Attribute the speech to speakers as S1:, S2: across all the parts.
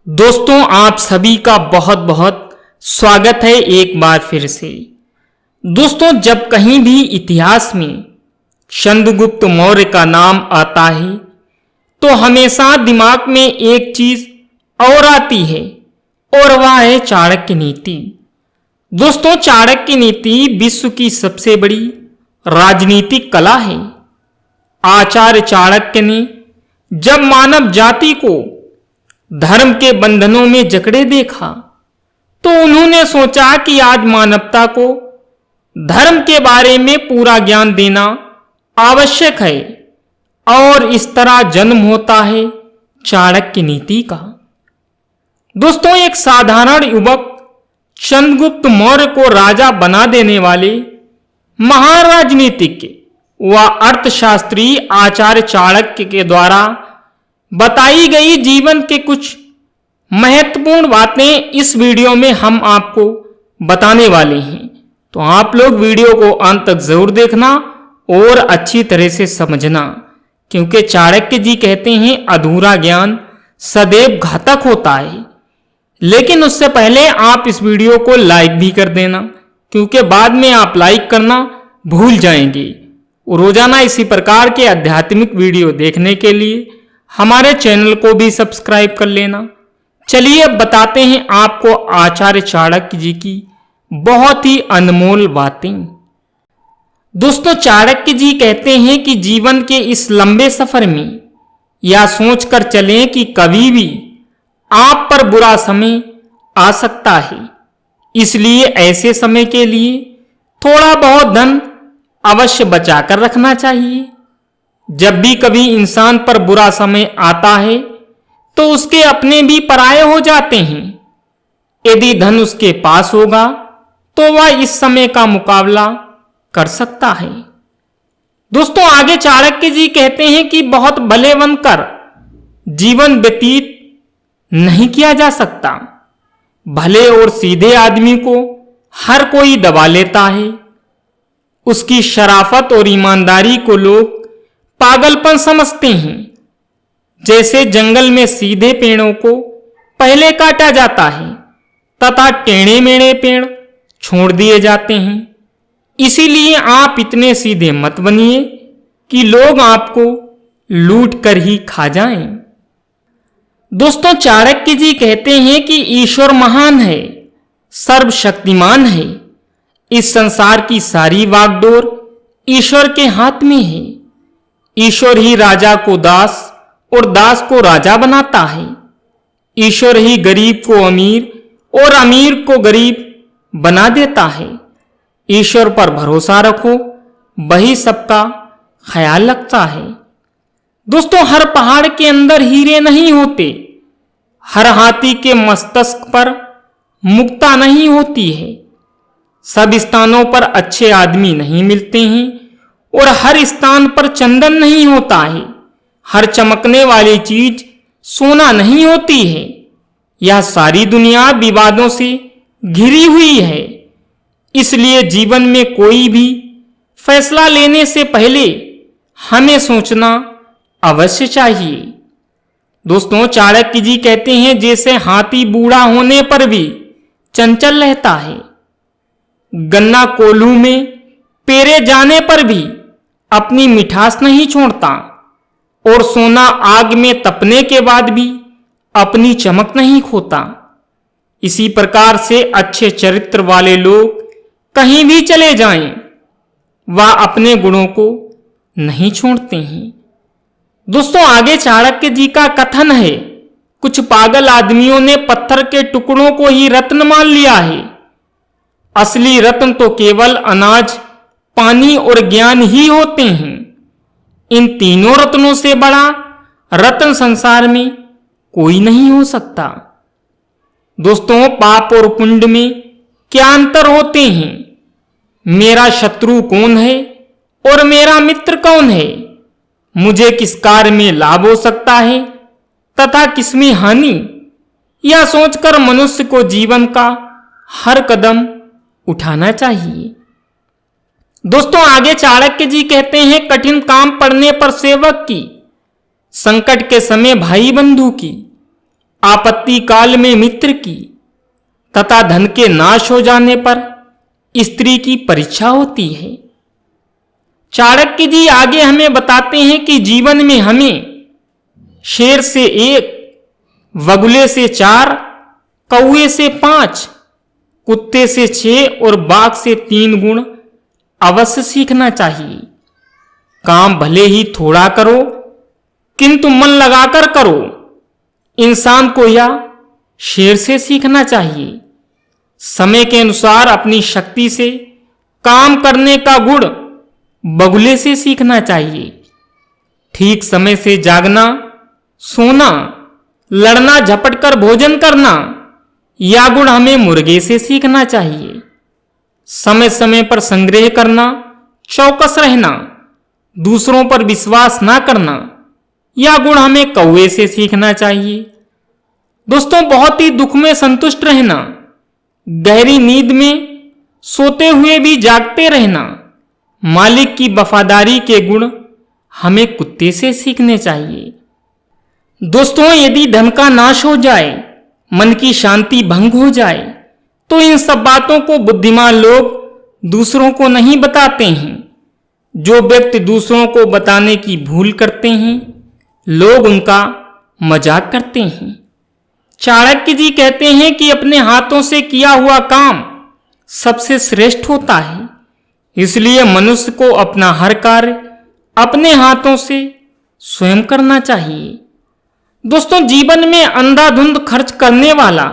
S1: दोस्तों, आप सभी का बहुत बहुत स्वागत है एक बार फिर से। दोस्तों, जब कहीं भी इतिहास में चंद्रगुप्त मौर्य का नाम आता है तो हमेशा दिमाग में एक चीज और आती है और वह है चाणक्य नीति। दोस्तों, चाणक्य नीति विश्व की सबसे बड़ी राजनीतिक कला है। आचार्य चाणक्य ने जब मानव जाति को धर्म के बंधनों में जकड़े देखा तो उन्होंने सोचा कि आज मानवता को धर्म के बारे में पूरा ज्ञान देना आवश्यक है और इस तरह जन्म होता है चाणक्य नीति का। दोस्तों, एक साधारण युवक चंद्रगुप्त मौर्य को राजा बना देने वाले महान राजनीतिज्ञ व अर्थशास्त्री आचार्य चाणक्य के द्वारा बताई गई जीवन के कुछ महत्वपूर्ण बातें इस वीडियो में हम आपको बताने वाले हैं। तो आप लोग वीडियो को अंत तक जरूर देखना और अच्छी तरह से समझना, क्योंकि चाणक्य जी कहते हैं अधूरा ज्ञान सदैव घातक होता है। लेकिन उससे पहले आप इस वीडियो को लाइक भी कर देना, क्योंकि बाद में आप लाइक करना भूल जाएंगे। रोजाना इसी प्रकार के आध्यात्मिक वीडियो देखने के लिए हमारे चैनल को भी सब्सक्राइब कर लेना। चलिए अब बताते हैं आपको आचार्य चाणक्य जी की बहुत ही अनमोल बातें। दोस्तों, चाणक्य जी कहते हैं कि जीवन के इस लंबे सफर में यह सोचकर चलें कि कभी भी आप पर बुरा समय आ सकता है, इसलिए ऐसे समय के लिए थोड़ा बहुत धन अवश्य बचाकर रखना चाहिए। जब भी कभी इंसान पर बुरा समय आता है तो उसके अपने भी पराये हो जाते हैं। यदि धन उसके पास होगा तो वह इस समय का मुकाबला कर सकता है। दोस्तों, आगे चाणक्य जी कहते हैं कि बहुत भले बनकर जीवन व्यतीत नहीं किया जा सकता। भले और सीधे आदमी को हर कोई दबा लेता है। उसकी शराफत और ईमानदारी को लोग पागलपन समझते हैं। जैसे जंगल में सीधे पेड़ों को पहले काटा जाता है तथा टेढ़े मेढ़े पेड़ छोड़ दिए जाते हैं। इसीलिए आप इतने सीधे मत बनिए कि लोग आपको लूट कर ही खा जाएं। दोस्तों, चाणक्य जी कहते हैं कि ईश्वर महान है, सर्वशक्तिमान है। इस संसार की सारी वागडोर ईश्वर के हाथ में है। ईश्वर ही राजा को दास और दास को राजा बनाता है। ईश्वर ही गरीब को अमीर और अमीर को गरीब बना देता है। ईश्वर पर भरोसा रखो, वही सबका ख्याल रखता है। दोस्तों, हर पहाड़ के अंदर हीरे नहीं होते, हर हाथी के मस्तक पर मुक्ता नहीं होती है, सब स्थानों पर अच्छे आदमी नहीं मिलते हैं और हर स्थान पर चंदन नहीं होता है, हर चमकने वाली चीज सोना नहीं होती है। यह सारी दुनिया विवादों से घिरी हुई है। इसलिए जीवन में कोई भी फैसला लेने से पहले हमें सोचना अवश्य चाहिए। दोस्तों, चाणक्य जी कहते हैं जैसे हाथी बूढ़ा होने पर भी चंचल रहता है, गन्ना कोल्हू में पेरे जाने पर भी अपनी मिठास नहीं छोड़ता और सोना आग में तपने के बाद भी अपनी चमक नहीं खोता। इसी प्रकार से अच्छे चरित्र वाले लोग कहीं भी चले जाएं, वह अपने गुणों को नहीं छोड़ते हैं। दोस्तों, आगे चाणक्य जी का कथन है, कुछ पागल आदमियों ने पत्थर के टुकड़ों को ही रत्न मान लिया है। असली रत्न तो केवल अनाज, पानी और ज्ञान ही होते हैं। इन तीनों रत्नों से बड़ा रत्न संसार में कोई नहीं हो सकता। दोस्तों, पाप और पुण्य में क्या अंतर होते हैं? मेरा शत्रु कौन है और मेरा मित्र कौन है? मुझे किस कार्य में लाभ हो सकता है तथा किसमें हानि? यह सोचकर मनुष्य को जीवन का हर कदम उठाना चाहिए। दोस्तों, आगे चाणक्य जी कहते हैं कठिन काम पड़ने पर सेवक की, संकट के समय भाई बंधु की, आपत्ति काल में मित्र की तथा धन के नाश हो जाने पर स्त्री की परीक्षा होती है। चाणक्य जी आगे हमें बताते हैं कि जीवन में हमें शेर से 1, बगुले से 4, कौवे से 5, कुत्ते से 6 और बाघ से 3 गुण अवश्य सीखना चाहिए। काम भले ही थोड़ा करो किंतु मन लगाकर करो। इंसान को यह शेर से सीखना चाहिए। समय के अनुसार अपनी शक्ति से काम करने का गुण बगुले से सीखना चाहिए। ठीक समय से जागना, सोना, लड़ना, झपट कर भोजन करना, यह गुण हमें मुर्गे से सीखना चाहिए। समय समय पर संग्रह करना, चौकस रहना, दूसरों पर विश्वास ना करना, यह गुण हमें कौवे से सीखना चाहिए। दोस्तों, बहुत ही दुख में संतुष्ट रहना, गहरी नींद में सोते हुए भी जागते रहना, मालिक की वफादारी के गुण हमें कुत्ते से सीखने चाहिए। दोस्तों, यदि धन का नाश हो जाए, मन की शांति भंग हो जाए, तो इन सब बातों को बुद्धिमान लोग दूसरों को नहीं बताते हैं। जो व्यक्ति दूसरों को बताने की भूल करते हैं, लोग उनका मजाक करते हैं। चाणक्य जी कहते हैं कि अपने हाथों से किया हुआ काम सबसे श्रेष्ठ होता है। इसलिए मनुष्य को अपना हर कार्य अपने हाथों से स्वयं करना चाहिए। दोस्तों, जीवन में अंधाधुंध खर्च करने वाला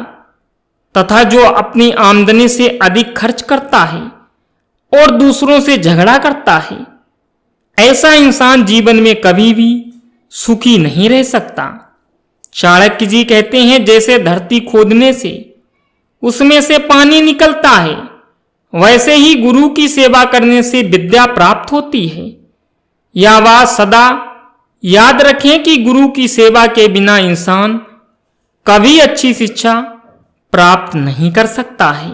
S1: तथा जो अपनी आमदनी से अधिक खर्च करता है और दूसरों से झगड़ा करता है, ऐसा इंसान जीवन में कभी भी सुखी नहीं रह सकता। चाणक्य जी कहते हैं, जैसे धरती खोदने से उसमें से पानी निकलता है, वैसे ही गुरु की सेवा करने से विद्या प्राप्त होती है। यह बात सदा याद रखें कि गुरु की सेवा के बिना इंसान कभी अच्छी शिक्षा प्राप्त नहीं कर सकता है।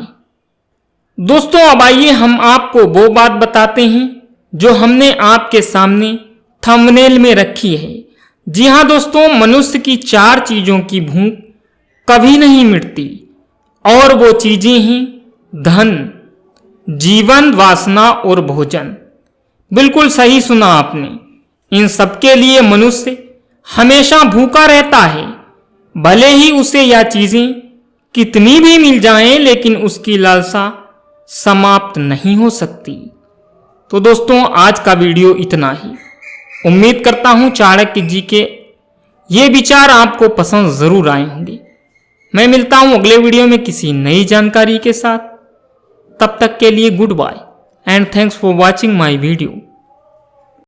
S1: दोस्तों, अब आइए हम आपको वो बात बताते हैं जो हमने आपके सामने थंबनेल में रखी है। जी हाँ दोस्तों, मनुष्य की 4 चीजों की भूख कभी नहीं मिटती और वो चीजें हैं धन, जीवन, वासना और भोजन। बिल्कुल सही सुना आपने। इन सबके लिए मनुष्य हमेशा भूखा रहता है। भले ही उसे यह चीजें कितनी भी मिल जाएं, लेकिन उसकी लालसा समाप्त नहीं हो सकती। तो दोस्तों, आज का वीडियो इतना ही। उम्मीद करता हूं चाणक्य जी के ये विचार आपको पसंद जरूर आए होंगे। मैं मिलता हूं अगले वीडियो में किसी नई जानकारी के साथ। तब तक के लिए good bye and thanks for watching my video.